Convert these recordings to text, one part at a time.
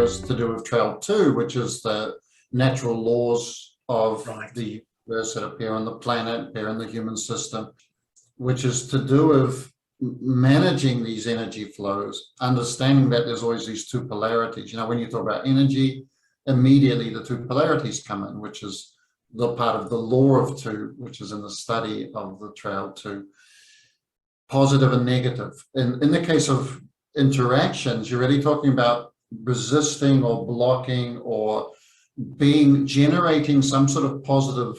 is to do with Trail 2, which is the natural laws of the universe that appear on the planet, appear in the human system, which is to do with managing these energy flows, understanding that there's always these two polarities. You know, when you talk about energy, immediately the two polarities come in, which is the part of the law of two, which is in the study of the Trail 2, positive and negative. In the case of interactions, you're really talking about resisting or blocking or generating some sort of positive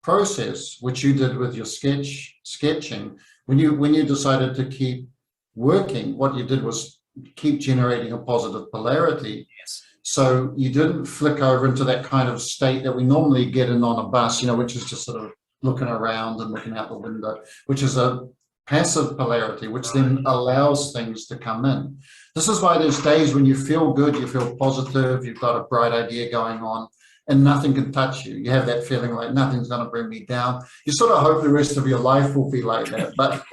process, which you did with your sketching. When you decided to keep working, what you did was keep generating a positive polarity. Yes. So you didn't flick over into that kind of state that we normally get in on a bus, you know, which is just sort of looking around and looking out the window, which is a passive polarity, which then allows things to come in. This is why there's days when you feel good, you feel positive, you've got a bright idea going on, and nothing can touch you. You have that feeling like nothing's going to bring me down. You sort of hope the rest of your life will be like that, but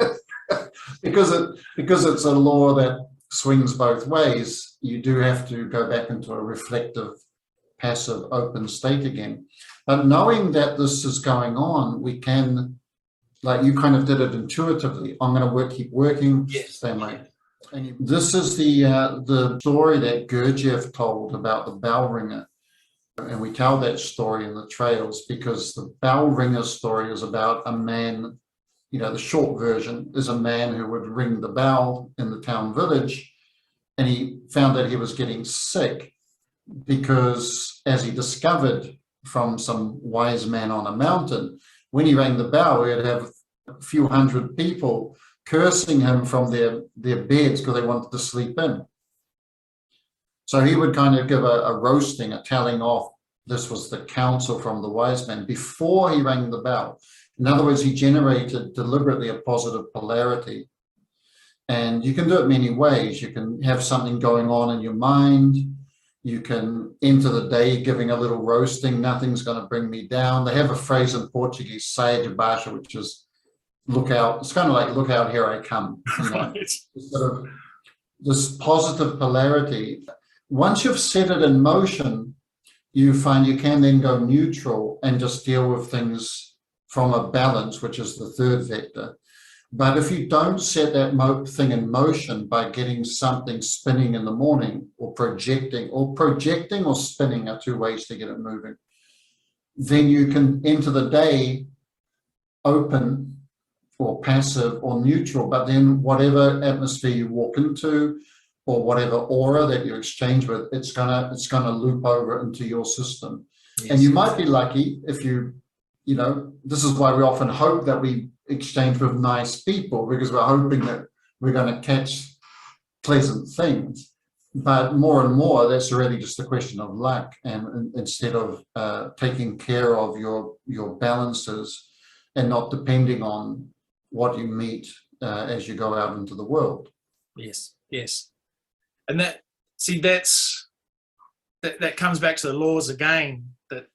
because it's a law that swings both ways, you do have to go back into a reflective, passive, open state again. But knowing that this is going on, we can, like you kind of did it intuitively. I'm going to keep working. Yes. Same way. And this is the story that Gurdjieff told about the bell ringer. And we tell that story in the trails because the bell ringer story is about a man, you know, the short version is a man who would ring the bell in the town village, and he found that he was getting sick because, as he discovered from some wise man on a mountain, when he rang the bell, he'd have a few hundred people cursing him from their beds because they wanted to sleep in. So he would kind of give a roasting, a telling off. This was the counsel from the wise man before he rang the bell. In other words, he generated deliberately a positive polarity. And you can do it many ways. You can have something going on in your mind. You can enter the day giving a little roasting. Nothing's going to bring me down. They have a phrase in Portuguese, saia de baixo, which is look out. It's kind of like, look out, here I come. You know? Sort of this positive polarity. Once you've set it in motion, you find you can then go neutral and just deal with things from a balance, which is the third vector. But if you don't set that thing in motion by getting something spinning in the morning or projecting or spinning are two ways to get it moving, then you can enter the day open or passive or neutral. But then whatever atmosphere you walk into or whatever aura that you exchange with, it's gonna loop over into your system. Yes. And you might be lucky if you know, this is why we often hope that we exchange with nice people, because we're hoping that we're going to catch pleasant things. But more and more, that's really just a question of luck. And instead of taking care of your balances and not depending on what you meet as you go out into the world. Yes, yes. And that comes back to the laws again, that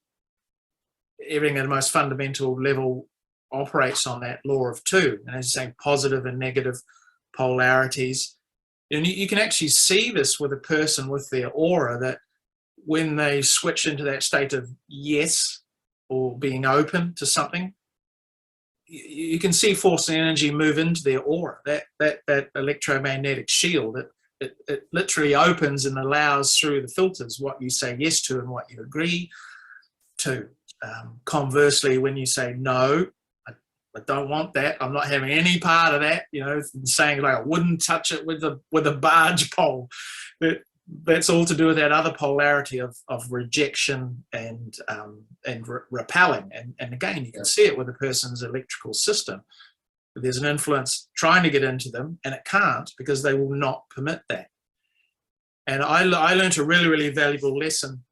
everything at the most fundamental level operates on that law of two, and as you're saying, positive and negative polarities. And you can actually see this with a person with their aura, that when they switch into that state of yes or being open to something, you can see force and energy move into their aura, that electromagnetic shield. It literally opens and allows through the filters what you say yes to and what you agree to. Conversely, when you say no, I don't want that, I'm not having any part of that, you know, saying like I wouldn't touch it with a barge pole, that's all to do with that other polarity of rejection and repelling. And again, you can see it with a person's electrical system. There's an influence trying to get into them, and it can't because they will not permit that. And I learned a really, really valuable lesson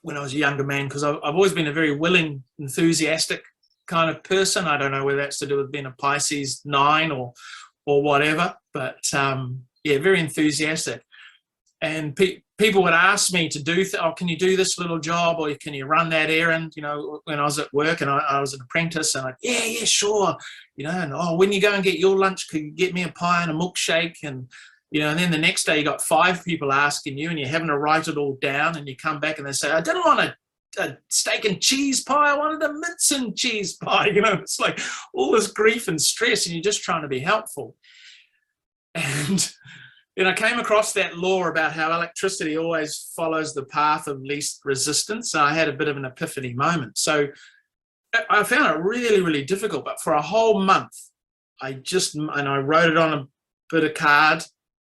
when I was a younger man, because I've always been a very willing, enthusiastic kind of person. I don't know whether that's to do with being a Pisces 9 or whatever, but yeah, very enthusiastic. And people would ask me to do, can you do this little job, or can you run that errand? You know, when I was at work and I was an apprentice, and yeah, sure. You know, and when you go and get your lunch, could you get me a pie and a milkshake? And and then the next day you got 5 people asking you and you're having to write it all down, and you come back and they say, I didn't want a steak and cheese pie, I wanted a mince and cheese pie. It's like all this grief and stress, and you're just trying to be helpful. And I came across that law about how electricity always follows the path of least resistance. And I had a bit of an epiphany moment. So I found it really, really difficult. But for a whole month, I wrote it on a bit of card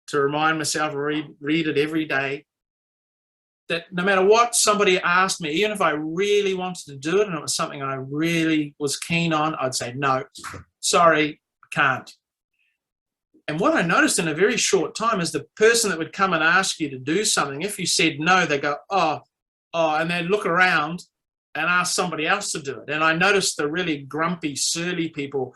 to remind myself to read it every day, that no matter what somebody asked me, even if I really wanted to do it and it was something I really was keen on, I'd say, no, sorry, can't. And what I noticed in a very short time is the person that would come and ask you to do something, if you said no, they go, oh, and they'd look around and ask somebody else to do it. And I noticed the really grumpy, surly people,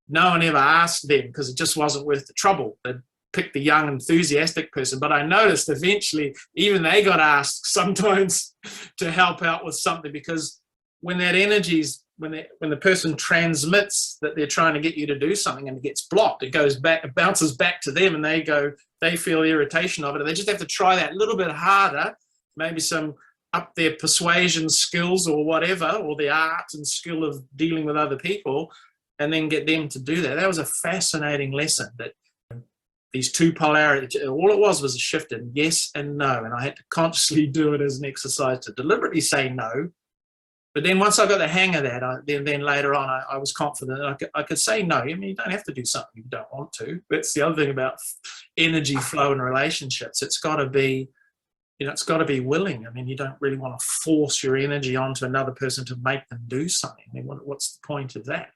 no one ever asked them because it just wasn't worth the trouble. They'd pick the young, enthusiastic person. But I noticed eventually even they got asked sometimes to help out with something, because when that energy's when the person transmits that they're trying to get you to do something and it gets blocked, it goes back, it bounces back to them, and they feel irritation of it, and they just have to try that little bit harder, maybe some up their persuasion skills or whatever, or the art and skill of dealing with other people, and then get them to do that. That was a fascinating lesson, that these two polarities, all it was a shift in yes and no, and I had to consciously do it as an exercise to deliberately say no. But then once I got the hang of that, then later on, I was confident I could say no. I mean, you don't have to do something you don't want to. That's the other thing about energy flow in relationships. It's got to be, it's got to be willing. I mean, you don't really want to force your energy onto another person to make them do something. I mean, what's the point of that?